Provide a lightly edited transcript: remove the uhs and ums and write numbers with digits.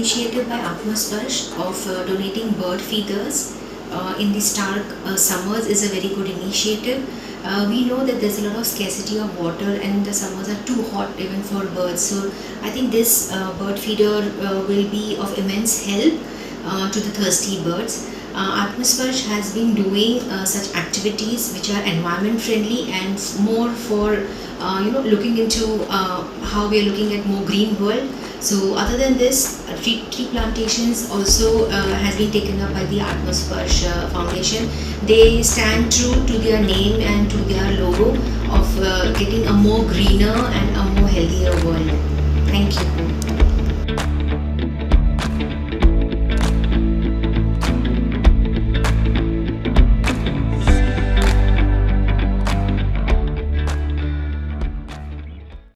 initiative by AtmaSparsha of donating bird feeders in the stark summers is a very good initiative. We know that there's a lot of scarcity of water and the summers are too hot even for birds. So I think this bird feeder will be of immense help to the thirsty birds. AtmaSparsha has been doing such activities which are environment friendly and more for looking into how we are looking at more green world. So other than this, tree plantations also has been taken up by the AtmaSparsha Foundation. They stand true to their name and to their logo of getting a more greener and a more healthier world. Thank you.